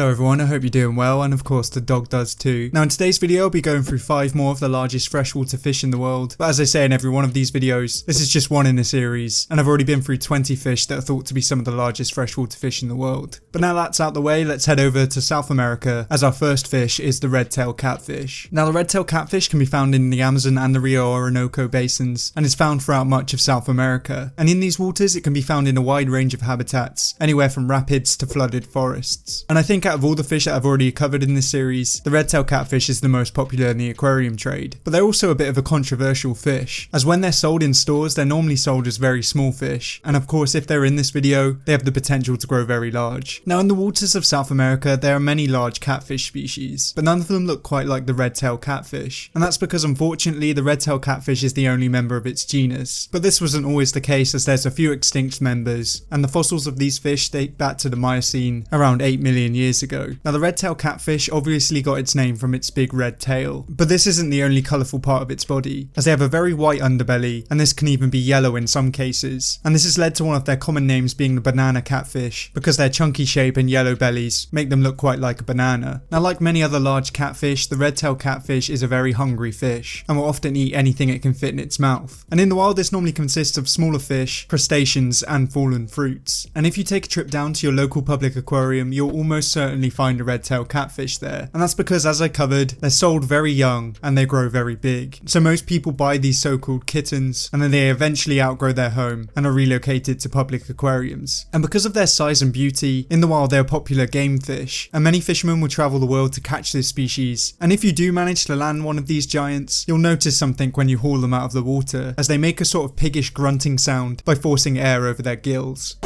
Hello everyone, I hope you're doing well, and of course the dog does too. Now in today's video I'll be going through 5 more of the largest freshwater fish in the world, but as I say in every one of these videos, this is just one in a series, and I've already been through 20 fish that are thought to be some of the largest freshwater fish in the world. But now that's out the way, let's head over to South America, as our first fish is the red-tail catfish. Now the red-tail catfish can be found in the Amazon and the Rio Orinoco basins, and is found throughout much of South America, and in these waters it can be found in a wide range of habitats, anywhere from rapids to flooded forests. And I think out of all the fish that I've already covered in this series, the red-tail catfish is the most popular in the aquarium trade. But they're also a bit of a controversial fish, as when they're sold in stores they're normally sold as very small fish, and of course if they're in this video, they have the potential to grow very large. Now in the waters of South America there are many large catfish species, but none of them look quite like the red-tail catfish, and that's because unfortunately the red-tail catfish is the only member of its genus. But this wasn't always the case, as there's a few extinct members, and the fossils of these fish date back to the Miocene around 8 million years ago. Now the red-tail catfish obviously got its name from its big red tail, but this isn't the only colourful part of its body, as they have a very white underbelly, and this can even be yellow in some cases, and this has led to one of their common names being the banana catfish, because their chunky shape and yellow bellies make them look quite like a banana. Now like many other large catfish, the red-tail catfish is a very hungry fish, and will often eat anything it can fit in its mouth, and in the wild this normally consists of smaller fish, crustaceans and fallen fruits, and if you take a trip down to your local public aquarium you'll almost certainly find a red-tail catfish there, and that's because, as I covered, they're sold very young and they grow very big. So most people buy these so-called kittens and then they eventually outgrow their home and are relocated to public aquariums. And because of their size and beauty, in the wild they're a popular game fish, and many fishermen will travel the world to catch this species. And if you do manage to land one of these giants, you'll notice something when you haul them out of the water, as they make a sort of piggish grunting sound by forcing air over their gills.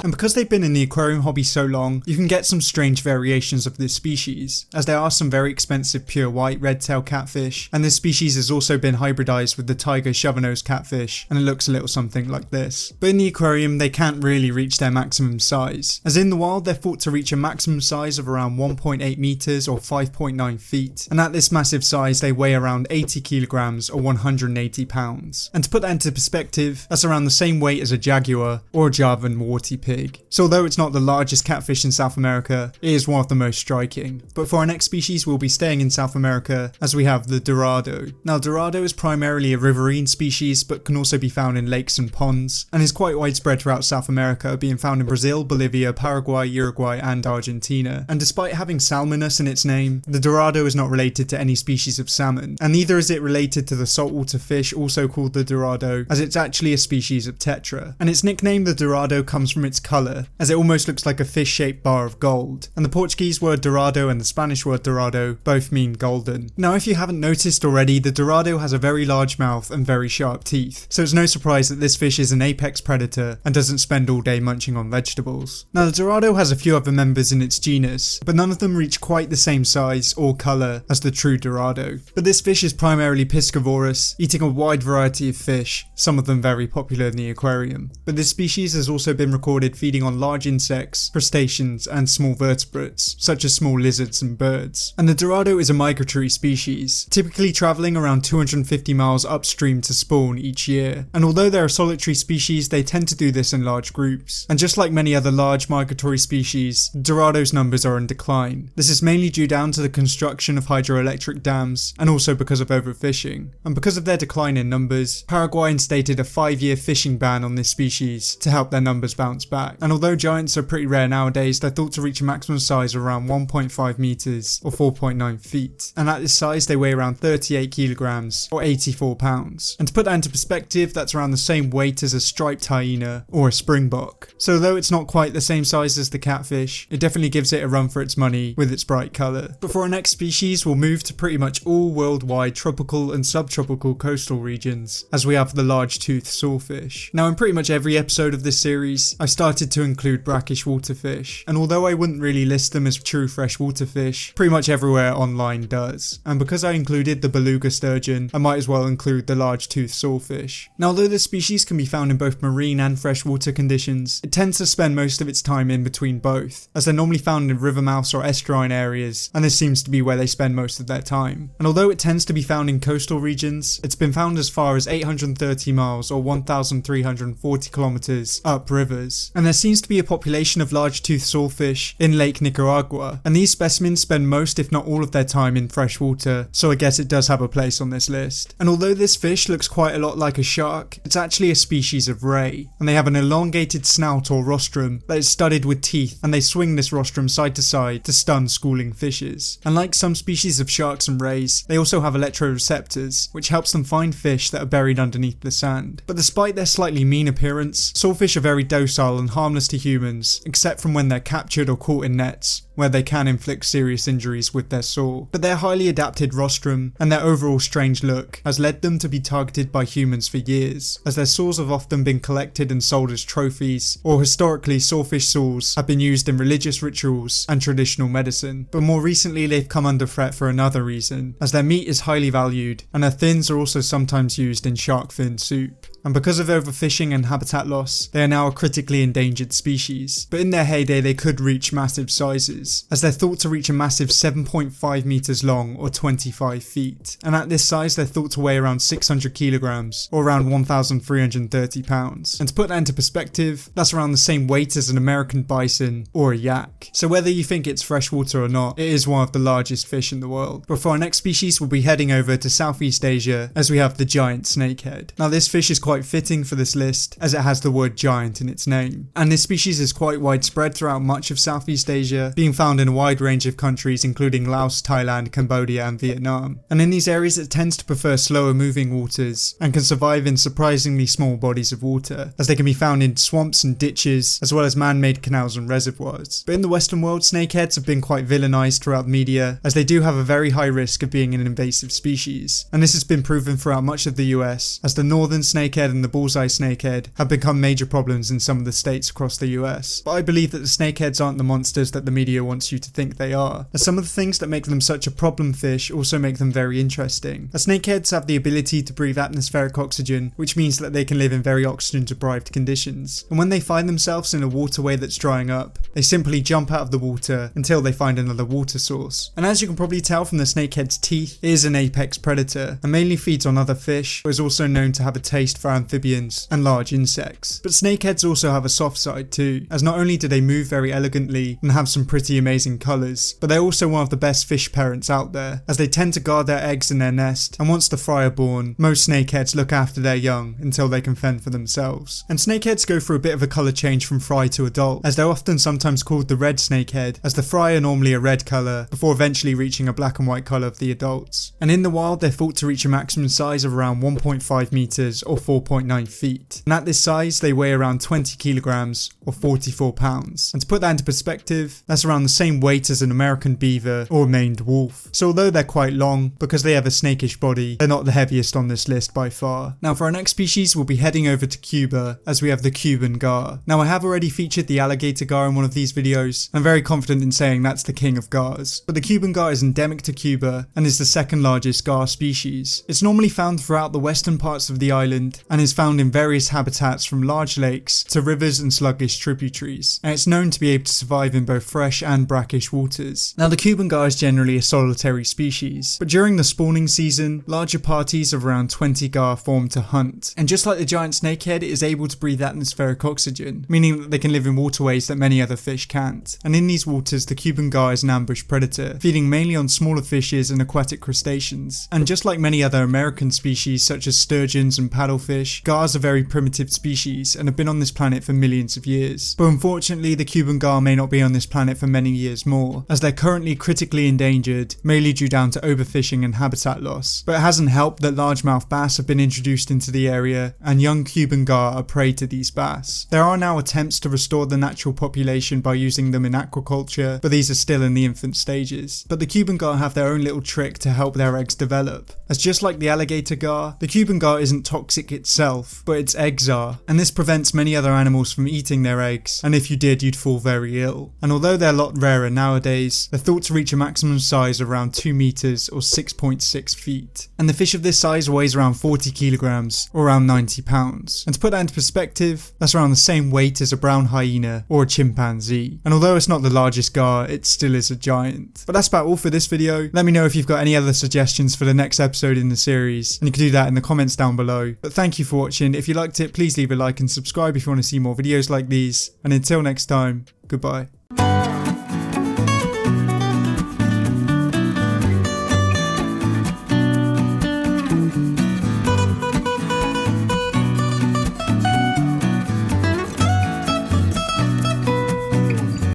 And because they've been in the aquarium hobby so long, you can get some strange variations of this species, as there are some very expensive pure white red-tail catfish, and this species has also been hybridized with the tiger shovel-nosed catfish, and it looks a little something like this. But in the aquarium they can't really reach their maximum size, as in the wild they're thought to reach a maximum size of around 1.8 meters or 5.9 feet, and at this massive size they weigh around 80 kilograms or 180 pounds. And to put that into perspective, that's around the same weight as a jaguar or a Javan warty pig. So although it's not the largest catfish in South America, it is one of the most striking. But for our next species we'll be staying in South America, as we have the Dorado. Now Dorado is primarily a riverine species, but can also be found in lakes and ponds, and is quite widespread throughout South America, being found in Brazil, Bolivia, Paraguay, Uruguay and Argentina. And despite having salmonus in its name, the Dorado is not related to any species of salmon, and neither is it related to the saltwater fish also called the Dorado, as it's actually a species of tetra. And its nickname the Dorado comes from its colour, as it almost looks like a fish-shaped bar of gold, and the Portuguese word dorado and the Spanish word dorado both mean golden. Now if you haven't noticed already, the Dorado has a very large mouth and very sharp teeth, so it's no surprise that this fish is an apex predator and doesn't spend all day munching on vegetables. Now the Dorado has a few other members in its genus, but none of them reach quite the same size or colour as the true Dorado. But this fish is primarily piscivorous, eating a wide variety of fish, some of them very popular in the aquarium. But this species has also been recorded feeding on large insects, crustaceans and small vertebrates, such as small lizards and birds. And the Dorado is a migratory species, typically travelling around 250 miles upstream to spawn each year. And although they're a solitary species, they tend to do this in large groups. And just like many other large migratory species, Dorado's numbers are in decline. This is mainly due down to the construction of hydroelectric dams, and also because of overfishing. And because of their decline in numbers, Paraguay instated a 5-year fishing ban on this species to help their numbers bounce back. And although giants are pretty rare nowadays, they're thought to reach a maximum size of around 1.5 meters or 4.9 feet. And at this size they weigh around 38 kilograms or 84 pounds. And to put that into perspective, that's around the same weight as a striped hyena or a springbok. So although it's not quite the same size as the catfish, it definitely gives it a run for its money with its bright colour. But for our next species we'll move to pretty much all worldwide tropical and subtropical coastal regions, as we have the large-toothed sawfish. Now in pretty much every episode of this series I've started to include brackish water fish, and although I wouldn't really list them as true freshwater fish, pretty much everywhere online does. And because I included the beluga sturgeon, I might as well include the large-toothed sawfish. Now although this species can be found in both marine and freshwater conditions, it tends to spend most of its time in between both, as they're normally found in river mouths or estuarine areas, and this seems to be where they spend most of their time. And although it tends to be found in coastal regions, it's been found as far as 830 miles or 1,340 kilometers up rivers. And there seems to be a population of large-toothed sawfish in Lake Nicaragua, and these specimens spend most if not all of their time in freshwater, so I guess it does have a place on this list. And although this fish looks quite a lot like a shark, it's actually a species of ray, and they have an elongated snout or rostrum that is studded with teeth, and they swing this rostrum side to side to stun schooling fishes. And like some species of sharks and rays, they also have electroreceptors, which helps them find fish that are buried underneath the sand. But despite their slightly mean appearance, sawfish are very docile and harmless to humans, except from when they're captured or caught in nets, where they can inflict serious injuries with their saw. But their highly adapted rostrum and their overall strange look has led them to be targeted by humans for years, as their saws have often been collected and sold as trophies, or historically sawfish saws have been used in religious rituals and traditional medicine. But more recently they've come under threat for another reason, as their meat is highly valued and their fins are also sometimes used in shark fin soup. And because of overfishing and habitat loss, they are now a critically endangered species. But in their heyday they could reach massive sizes, as they're thought to reach a massive 7.5 meters long or 25 feet. And at this size they're thought to weigh around 600 kilograms or around 1,330 pounds. And to put that into perspective, that's around the same weight as an American bison or a yak. So whether you think it's freshwater or not, it is one of the largest fish in the world. But for our next species we'll be heading over to Southeast Asia, as we have the giant snakehead. Now this fish is quite fitting for this list, as it has the word giant in its name. And this species is quite widespread throughout much of Southeast Asia, being found in a wide range of countries including Laos, Thailand, Cambodia and Vietnam. And in these areas it tends to prefer slower moving waters and can survive in surprisingly small bodies of water, as they can be found in swamps and ditches as well as man-made canals and reservoirs. But in the Western world, snakeheads have been quite villainized throughout the media, as they do have a very high risk of being an invasive species. And this has been proven throughout much of the US, as the northern snakehead and the bullseye snakehead have become major problems in some of the states across the US. But I believe that the snakeheads aren't the monsters that the media wants you to think they are, as some of the things that make them such a problem fish also make them very interesting. As snakeheads have the ability to breathe atmospheric oxygen, which means that they can live in very oxygen deprived conditions. And when they find themselves in a waterway that's drying up, they simply jump out of the water until they find another water source. And as you can probably tell from the snakehead's teeth, it is an apex predator and mainly feeds on other fish, but is also known to have a taste for amphibians and large insects. But snakeheads also have a soft side too, as not only do they move very elegantly and have some pretty amazing colours, but they're also one of the best fish parents out there, as they tend to guard their eggs in their nest, and once the fry are born, most snakeheads look after their young until they can fend for themselves. And snakeheads go through a bit of a colour change from fry to adult, as they're often sometimes called the red snakehead, as the fry are normally a red colour before eventually reaching a black and white colour of the adults. And in the wild they're thought to reach a maximum size of around 1.5 meters or 4.9 feet. And at this size they weigh around 20 kilograms or 44 pounds. And to put that into perspective, that's around the same weight as an American beaver or a maned wolf. So although they're quite long, because they have a snakish body, they're not the heaviest on this list by far. Now for our next species we'll be heading over to Cuba, as we have the Cuban gar. Now I have already featured the alligator gar in one of these videos. I'm very confident in saying that's the king of gars. But the Cuban gar is endemic to Cuba and is the second largest gar species. It's normally found throughout the western parts of the island and is found in various habitats from large lakes to rivers and sluggish tributaries, and it's known to be able to survive in both fresh and brackish waters. Now the Cuban gar is generally a solitary species, but during the spawning season, larger parties of around 20 gar form to hunt, and just like the giant snakehead, it is able to breathe atmospheric oxygen, meaning that they can live in waterways that many other fish can't. And in these waters the Cuban gar is an ambush predator, feeding mainly on smaller fishes and aquatic crustaceans. And just like many other American species such as sturgeons and paddlefish, gars are very primitive species and have been on this planet for millions of years. But unfortunately the Cuban gar may not be on this planet for many years more, as they're currently critically endangered, mainly due down to overfishing and habitat loss. But it hasn't helped that largemouth bass have been introduced into the area and young Cuban gar are prey to these bass. There are now attempts to restore the natural population by using them in aquaculture, but these are still in the infant stages. But the Cuban gar have their own little trick to help their eggs develop, as just like the alligator gar, the Cuban gar isn't toxic itself, but its eggs are, and this prevents many other animals from eating their eggs, and if you did you'd fall very ill. And although they're a lot rarer nowadays, they're thought to reach a maximum size of around 2 meters or 6.6 feet. And the fish of this size weighs around 40 kilograms or around 90 pounds. And to put that into perspective, that's around the same weight as a brown hyena or a chimpanzee. And although it's not the largest gar, it still is a giant. But that's about all for this video. Let me know if you've got any other suggestions for the next episode in the series, and you can do that in the comments down below. But thank Thank you for watching. If you liked it, please leave a like and subscribe if you want to see more videos like these. And until next time, goodbye.